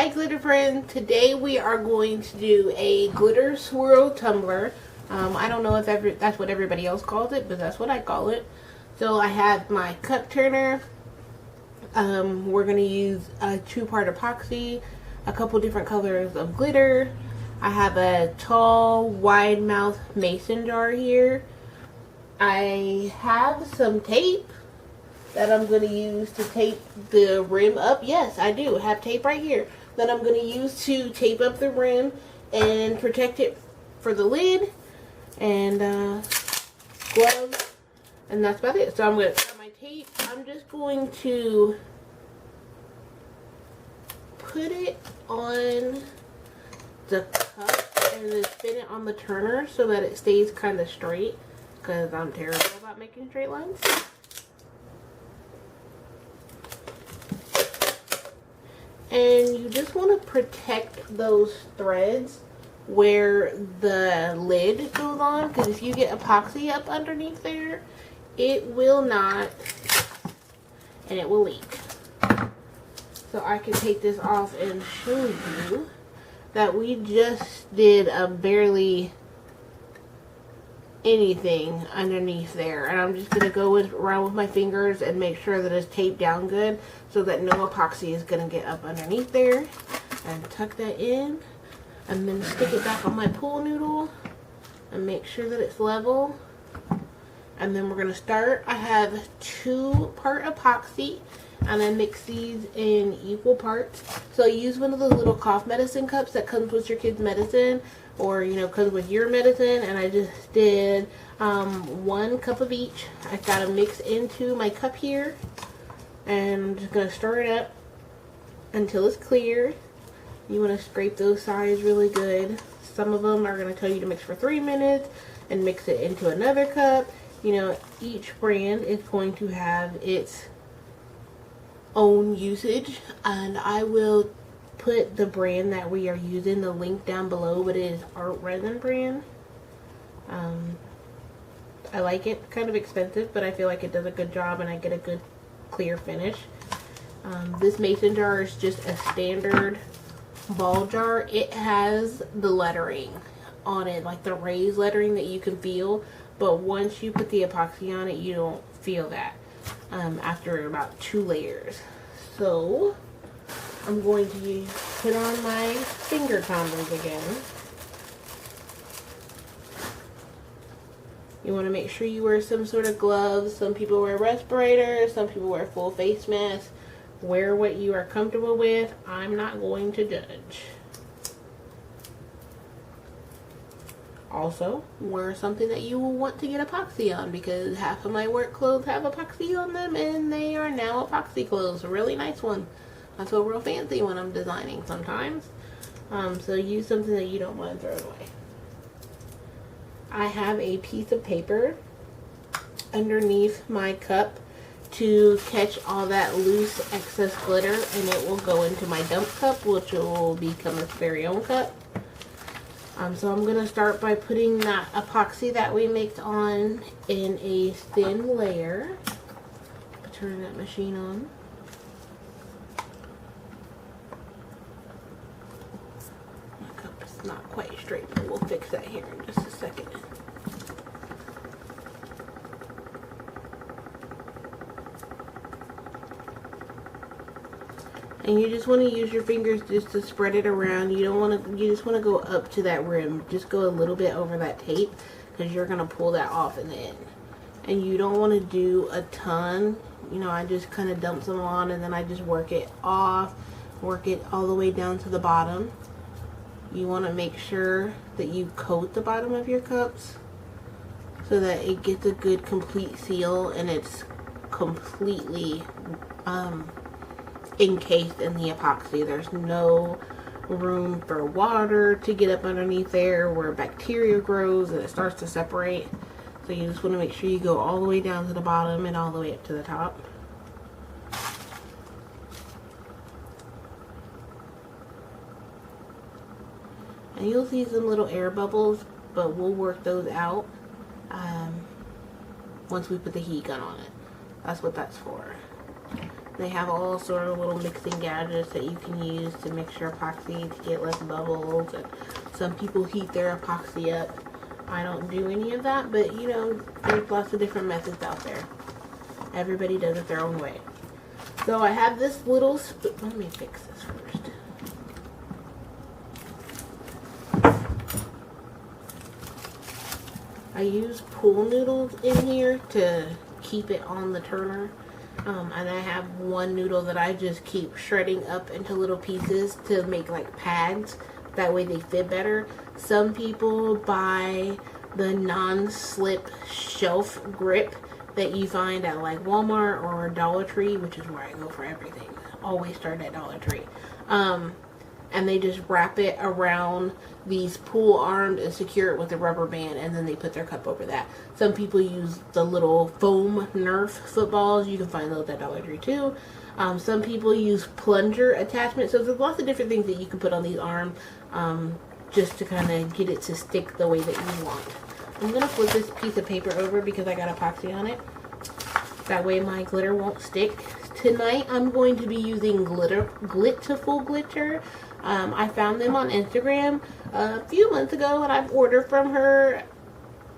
Hi glitter friends, today we are going to do a glitter swirl tumbler. I don't know if that's what everybody else calls it, but that's what I call it. So I have my cup turner. We're going to use a 2-part epoxy, a couple different colors of glitter. I have a tall, wide mouth mason jar here. I have some tape that I'm going to use to tape the rim up. Yes, I do have tape right here that I'm going to use to tape up the rim and protect it for the lid, and gloves, and that's about it. So I'm going to cut my tape. I'm just going to put it on the cup and then spin it on the turner so that it stays kind of straight, because I'm terrible about making straight lines. And you just want to protect those threads where the lid goes on, because if you get epoxy up underneath there, it will not, and it will leak. So I can take this off and show you that we just did a barely anything underneath there, and I'm just going to go around with my fingers and make sure that it's taped down good so that no epoxy is going to get up underneath there, and tuck that in, and then stick it back on my pool noodle and make sure that it's level. And then we're going to start. I have 2-part epoxy, and I mix these in equal parts. So use one of those little cough medicine cups that comes with your kid's medicine, or comes with your medicine, and I just did 1 cup of each. I got to mix into my cup here, and I'm just going to stir it up until it's clear. You want to scrape those sides really good. Some of them are going to tell you to mix for 3 minutes and mix it into another cup. Each brand is going to have its own usage, and I will put the brand that we are using, the link down below, but it is Art Resin brand. I like it. Kind of expensive, but I feel like it does a good job and I get a good clear finish. This mason jar is just a standard ball jar. It has the lettering on it, like the raised lettering that you can feel, but once you put the epoxy on it, you don't feel that after about 2 layers. So I'm going to put on my finger condoms again. You want to make sure you wear some sort of gloves. Some people wear respirators, some people wear full face masks. Wear what you are comfortable with. I'm not going to judge. Also, wear something that you will want to get epoxy on, because half of my work clothes have epoxy on them, and they are now epoxy clothes. A really nice one. That's a real fancy one I'm designing sometimes. So use something that you don't want to throw away. I have a piece of paper underneath my cup to catch all that loose excess glitter, and it will go into my dump cup, which will become its very own cup. So I'm going to start by putting that epoxy that we mixed on in a thin layer. Turn that machine on. My cup is not quite straight, but we'll fix that here in just a second. And you just want to use your fingers just to spread it around. You just want to go up to that rim. Just go a little bit over that tape, because you're going to pull that off in the end. And you don't want to do a ton. I just kind of dump some on, and then I just work it off, work it all the way down to the bottom. You want to make sure that you coat the bottom of your cups so that it gets a good complete seal, and it's completely encased in the epoxy. There's no room for water to get up underneath there where bacteria grows and it starts to separate. So you just want to make sure you go all the way down to the bottom and all the way up to the top. And you'll see some little air bubbles, but we'll work those out once we put the heat gun on it. That's what that's for. They have all sort of little mixing gadgets that you can use to mix your epoxy to get less bubbles. And some people heat their epoxy up. I don't do any of that, but you know, there's lots of different methods out there. Everybody does it their own way. So I have this little spoon. Let me fix this first. I use pool noodles in here to keep it on the turner. And I have one noodle that I just keep shredding up into little pieces to make like pads. That way they fit better. Some people buy the non-slip shelf grip that you find at like Walmart or Dollar Tree, which is where I go for everything. Always start at Dollar Tree. And they just wrap it around these pool arms and secure it with a rubber band, and then they put their cup over that. Some people use the little foam Nerf footballs. You can find those at Dollar Tree too. Some people use plunger attachments. So there's lots of different things that you can put on these arms just to kind of get it to stick the way that you want. I'm going to flip this piece of paper over because I got epoxy on it. That way my glitter won't stick. Tonight I'm going to be using Glittiful Glitter. I found them on Instagram a few months ago, and I've ordered from her,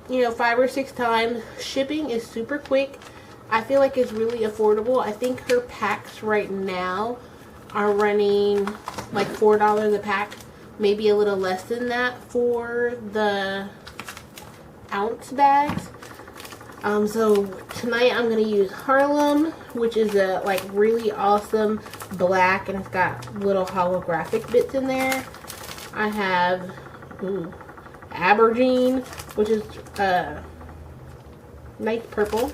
you know, 5 or 6 times. Shipping is super quick. I feel like it's really affordable. I think her packs right now are running like $4 a pack, maybe a little less than that for the ounce bags. So tonight I'm going to use Harlem, which is a like really awesome black, and it's got little holographic bits in there. I have Aberdeen, which is nice purple.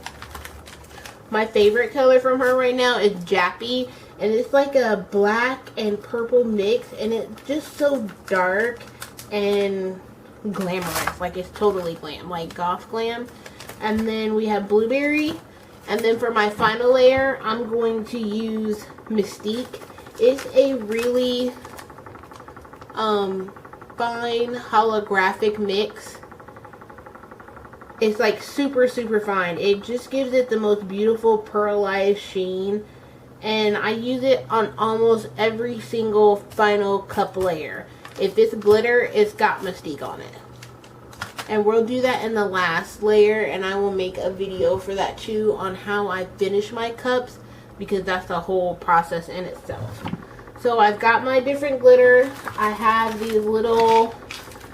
My favorite color from her right now is Jappy, and it's like a black and purple mix, and it's just so dark and glamorous. Like, it's totally glam, like goth glam. And then we have Blueberry. And then for my final layer, I'm going to use Mystique. It's a really fine holographic mix. It's like super fine. It just gives it the most beautiful pearlized sheen. And I use it on almost every single final cup layer. If it's glitter, it's got Mystique on it. And we'll do that in the last layer, and I will make a video for that too on how I finish my cups, because that's a whole process in itself. So I've got my different glitter. I have these little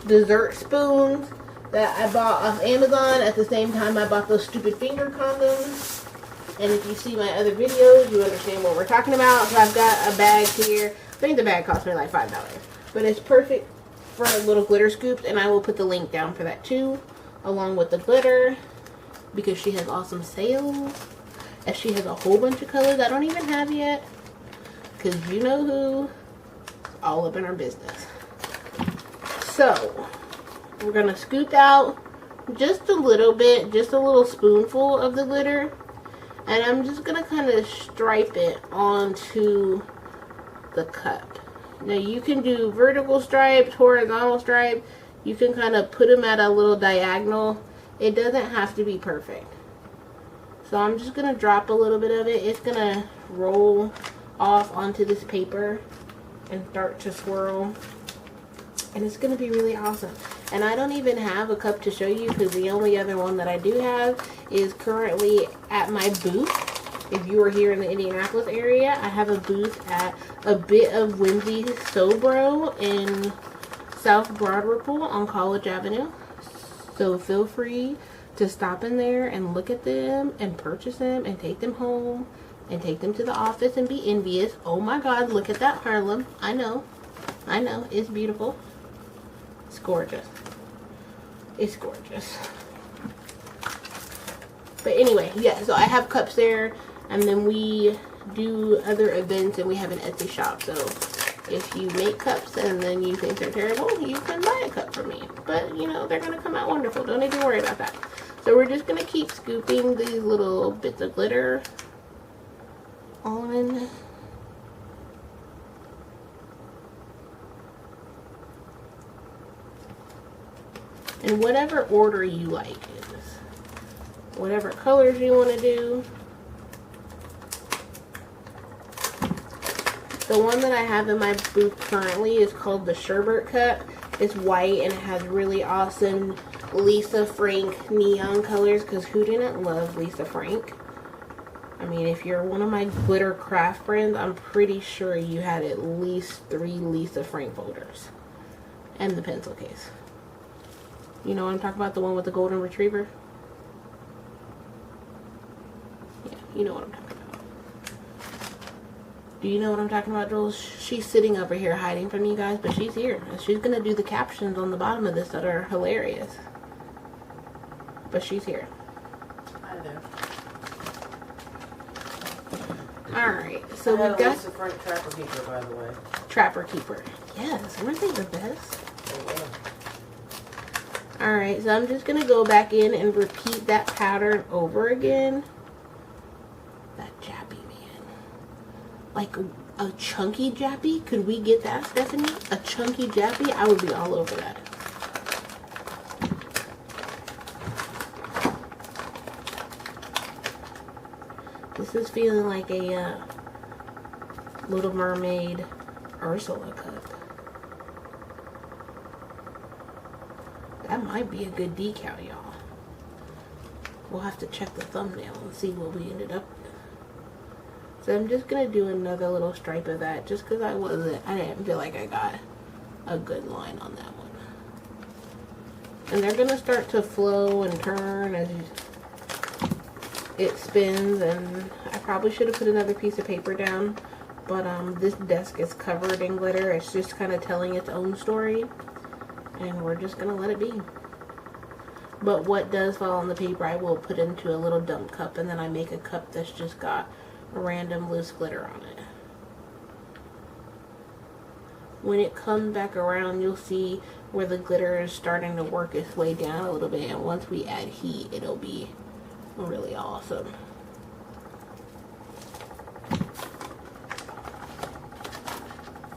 dessert spoons that I bought off Amazon. At the same time, I bought those stupid finger condoms. And if you see my other videos, you understand what we're talking about. So I've got a bag here. I think the bag cost me like $5. But it's perfect for little glitter scoops, and I will put the link down for that too, along with the glitter, because she has awesome sales, and she has a whole bunch of colors I don't even have yet, because you know who, all up in our business. So we're gonna scoop out just a little bit, just a little spoonful of the glitter, and I'm just gonna kind of stripe it onto the cup. Now you can do vertical stripes, horizontal stripes. You can kind of put them at a little diagonal. It doesn't have to be perfect. So I'm just going to drop a little bit of it. It's going to roll off onto this paper and start to swirl. And it's going to be really awesome. And I don't even have a cup to show you, because the only other one that I do have is currently at my booth. If you are here in the Indianapolis area, I have a booth at a bit of Whimsy Sobro in South Broad Ripple on College Avenue. So feel free to stop in there and look at them and purchase them and take them home and take them to the office and be envious. Oh my God, look at that Harlem. I know, it's beautiful. It's gorgeous. It's gorgeous. But anyway, yeah, so I have cups there. And then we do other events, and we have an Etsy shop. So if you make cups and then you think they're terrible, you can buy a cup from me. But, you know, they're going to come out wonderful. Don't even worry about that. So we're just going to keep scooping these little bits of glitter on. In whatever order you like. Whatever colors you want to do. The one that I have in my booth currently is called the Sherbet Cup. It's white and it has really awesome Lisa Frank neon colors, because who didn't love Lisa Frank? I mean, if you're one of my glitter craft friends, I'm pretty sure you had at least 3 Lisa Frank folders. And the pencil case. You know what I'm talking about? The one with the golden retriever? Yeah, you know what I'm talking about. Do you know what I'm talking about, Jules? She's sitting over here hiding from you guys, but she's here. And she's going to do the captions on the bottom of this that are hilarious. But she's here. Hi there. Alright, so we've got Lisa Frank Trapper Keeper, by the way. Trapper Keeper. Yes, aren't they the best? Oh, yeah. Alright, so I'm just going to go back in and repeat that pattern over again. That jappy, man. Like a chunky jappy? Could we get that, Stephanie? A chunky jappy? I would be all over that. This is feeling like a Little Mermaid Ursula cup. That might be a good decal, y'all. We'll have to check the thumbnail and see what we ended up with. So I'm just going to do another little stripe of that, just because I didn't feel like I got a good line on that one. And they're going to start to flow and turn as it spins, and I probably should have put another piece of paper down, but this desk is covered in glitter. It's just kind of telling its own story, and we're just gonna let it be. But what does fall on the paper, I will put into a little dump cup, and then I make a cup that's just got random loose glitter on it. When it comes back around, you'll see where the glitter is starting to work its way down a little bit, and once we add heat, it'll be really awesome.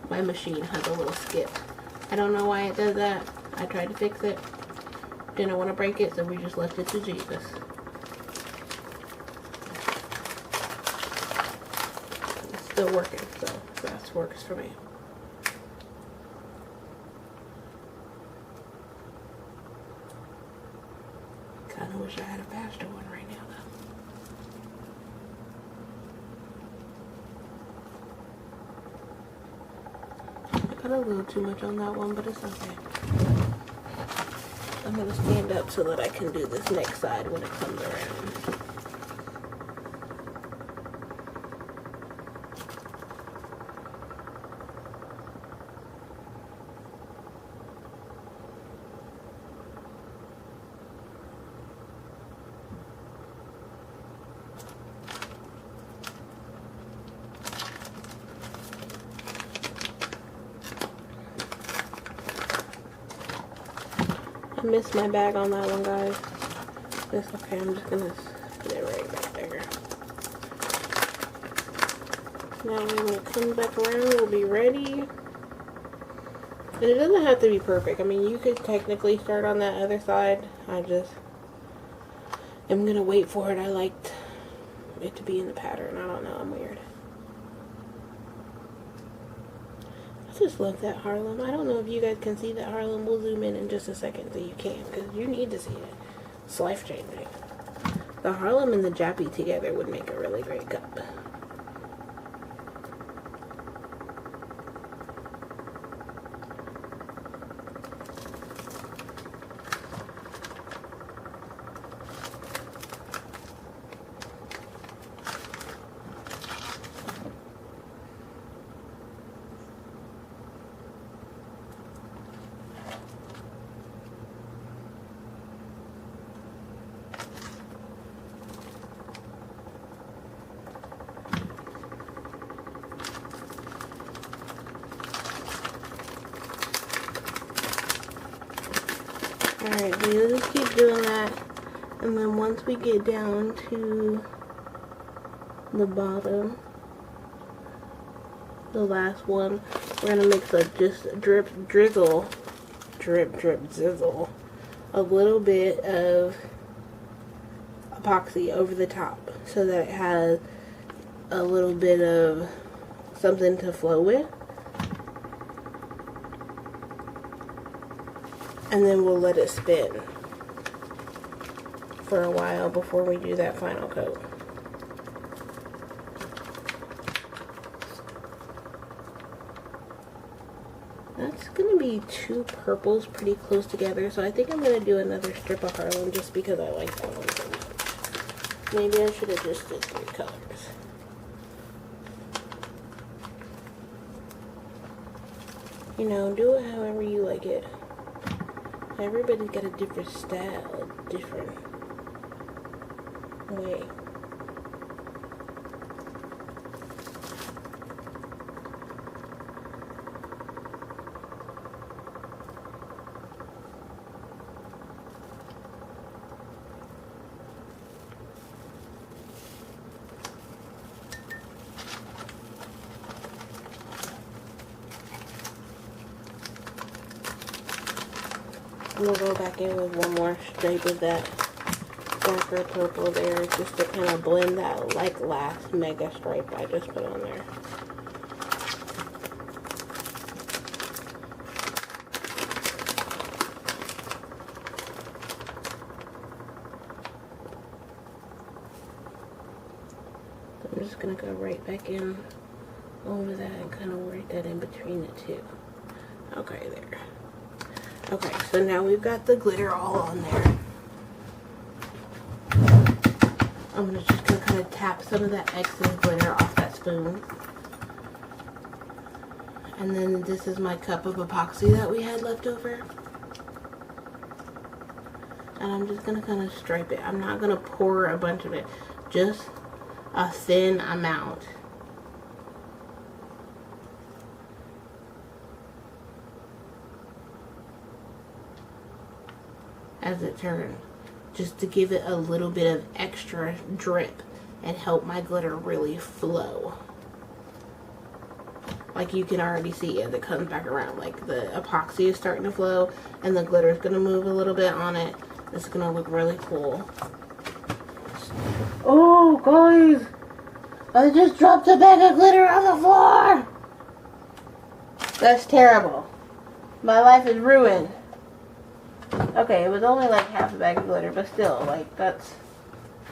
My machine has a little skip. I don't know why it does that. I tried to fix it. Didn't want to break it, so we just left it to Jesus. It's still working, so that works for me. Kinda wish I had a faster one right now, though. I got a little too much on that one, but it's okay. I'm gonna stand up so that I can do this next side when it comes around. I missed my bag on that one, guys. That's okay, I'm just gonna put it right back there. Now when it comes back around, we'll be ready. And it doesn't have to be perfect. I mean, you could technically start on that other side. I just am gonna wait for it. I liked it to be in the pattern. I don't know, I'm weird. I just love that Harlem. I don't know if you guys can see that Harlem. We'll zoom in just a second so you can, because you need to see it. It's life-changing. The Harlem and the Jappy together would make a really great cup. Alright, so you'll just keep doing that, and then once we get down to the bottom, the last one, we're going to mix a just drip, drizzle, drip, zizzle, a little bit of epoxy over the top, so that it has a little bit of something to flow with. And then we'll let it spin for a while before we do that final coat. That's going to be two purples pretty close together, so I think I'm going to do another strip of Harlem just because I like that one so much. Maybe I should have just did 3 colors. You know, do it however you like it. Everybody's got a different style, a different way. We'll go back in with one more stripe of that darker purple there just to kind of blend that like last mega stripe I just put on there. So I'm just going to go right back in over that and kind of work that in between the two. Okay, there. Okay, so now we've got the glitter all on there. I'm just going to kind of tap some of that excess glitter off that spoon. And then this is my cup of epoxy that we had left over. And I'm just going to kind of stripe it. I'm not going to pour a bunch of it, just a thin amount. As it turns, just to give it a little bit of extra drip and help my glitter really flow. Like you can already see as it comes back around, like the epoxy is starting to flow and the glitter is going to move a little bit on it. It's going to look really cool. Oh guys, I just dropped a bag of glitter on the floor. That's terrible. My life is ruined. Okay, it was only like half a bag of glitter, but still, like, that's...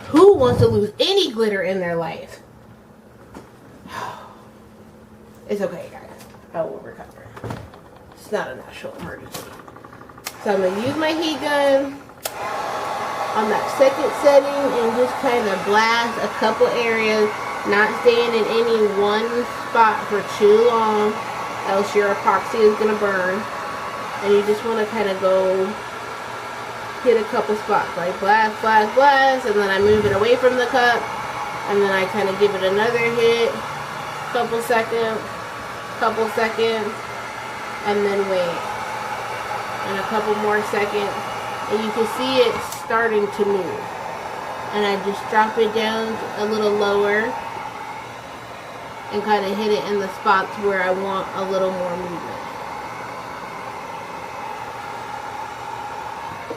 Who wants to lose any glitter in their life? It's okay, guys. I will recover. It's not a national emergency. So I'm going to use my heat gun on that second setting and just kind of blast a couple areas, not staying in any one spot for too long, else your epoxy is going to burn. And you just want to kind of go hit a couple spots, like blast, blast, blast, and then I move it away from the cup, and then I kind of give it another hit, couple seconds, and then wait, and a couple more seconds, and you can see it starting to move, and I just drop it down a little lower, and kind of hit it in the spots where I want a little more movement.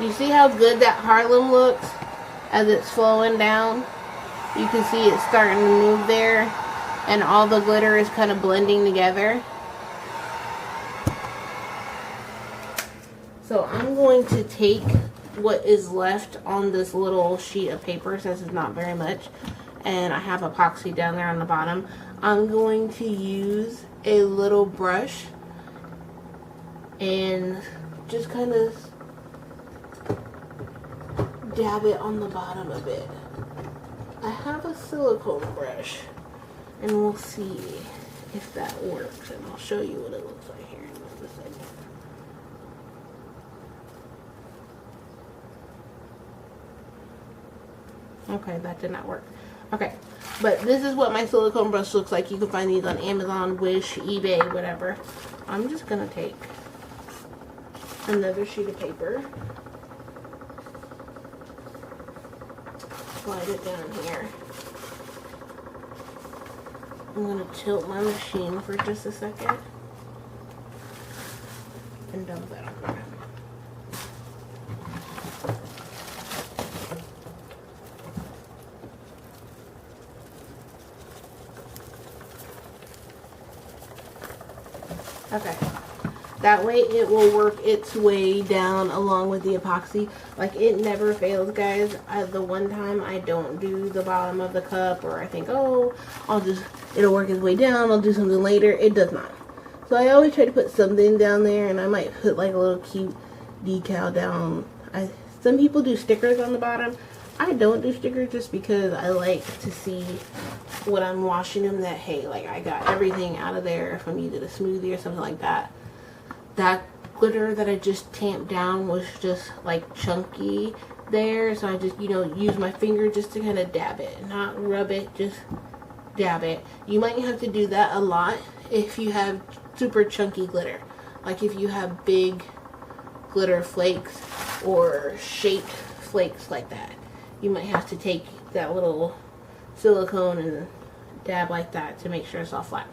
You see how good that Harlem looks as it's flowing down? You can see it's starting to move there and all the glitter is kind of blending together. So I'm going to take what is left on this little sheet of paper, since it's not very much, and I have epoxy down there on the bottom. I'm going to use a little brush and just kind of dab it on the bottom of it. I have a silicone brush and we'll see if that works, and I'll show you what it looks like here in just a second. Okay, that did not work. Okay, but this is what my silicone brush looks like. You can find these on Amazon, Wish, eBay, whatever. I'm just gonna take another sheet of paper, slide it down here. I'm going to tilt my machine for just a second and dump that on there. Okay. That way it will work its way down along with the epoxy. Like, it never fails, guys. The one time I don't do the bottom of the cup, or I think, oh, it'll work its way down, I'll do something later. It does not. So I always try to put something down there, and I might put like a little cute decal down. Some people do stickers on the bottom. I don't do stickers just because I like to see when I'm washing them that, hey, like, I got everything out of there if I'm using a smoothie or something like that. That glitter that I just tamped down was just like chunky there, so I just, you know, use my finger just to kind of dab it, not rub it, just dab it. You might have to do that a lot if you have super chunky glitter, like if you have big glitter flakes or shaped flakes like that. You might have to take that little silicone and dab like that to make sure it's all flat.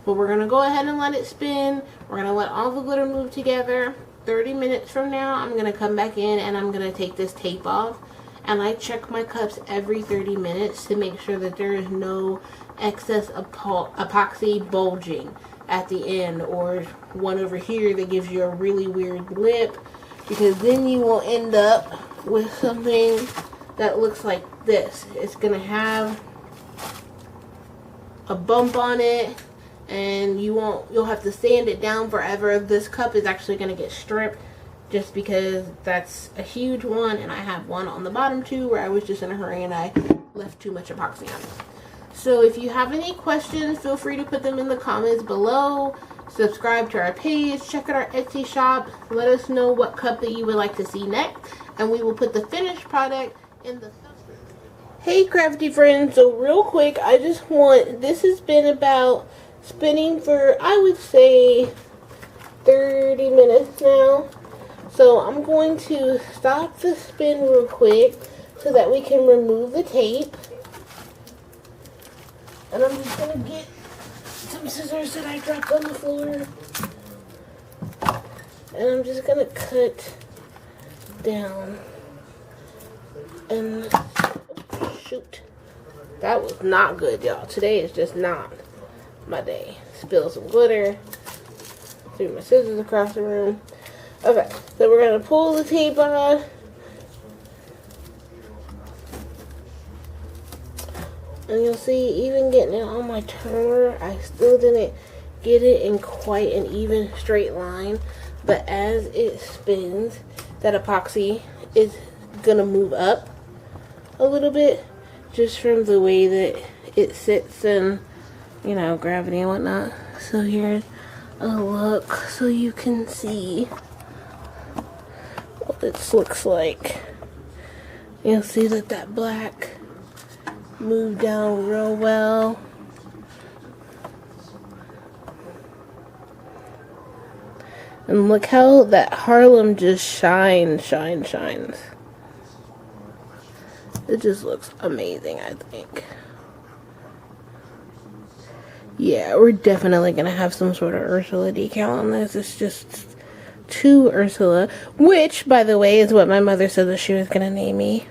But we're going to go ahead and let it spin. We're going to let all the glitter move together. 30 minutes from now, I'm going to come back in and I'm going to take this tape off. And I check my cups every 30 minutes to make sure that there is no excess epoxy bulging at the end, or one over here that gives you a really weird lip, because then you will end up with something that looks like this. It's going to have a bump on it, and you'll have to sand it down forever. This cup is actually going to get stripped just because that's a huge one, and I have one on the bottom too where I was just in a hurry and I left too much epoxy on it. So if you have any questions, feel free to put them in the comments below. Subscribe to our page, check out our Etsy shop, let us know what cup that you would like to see next, and we will put the finished product in the... Hey crafty friends, so real quick, this has been about spinning for, I would say, 30 minutes now. So I'm going to stop the spin real quick so that we can remove the tape. And I'm just going to get some scissors that I dropped on the floor. And I'm just going to cut down. And, shoot. That was not good, y'all. Today is just not my day. Spill some glitter. Threw my scissors across the room. Okay, so we're going to pull the tape off. And you'll see, even getting it on my turner, I still didn't get it in quite an even straight line. But as it spins, that epoxy is going to move up a little bit, just from the way that it sits and, you know, gravity and whatnot. So here's a look so you can see what this looks like. You'll see that black moved down real well. And look how that Harlem just shines. It just looks amazing, I think. Yeah, we're definitely going to have some sort of Ursula decal on this. It's just too Ursula. Which, by the way, is what my mother said that she was going to name me.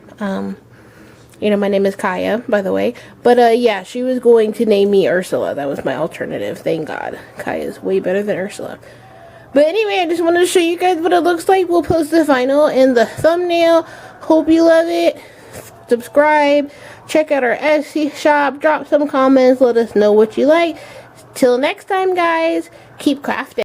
You know, my name is Kaya, by the way. But, yeah, she was going to name me Ursula. That was my alternative. Thank God. Kaya is way better than Ursula. But anyway, I just wanted to show you guys what it looks like. We'll post the final in the thumbnail. Hope you love it. Subscribe. Check out our Etsy shop. Drop some comments. Let us know what you like. Till next time, guys. Keep crafting.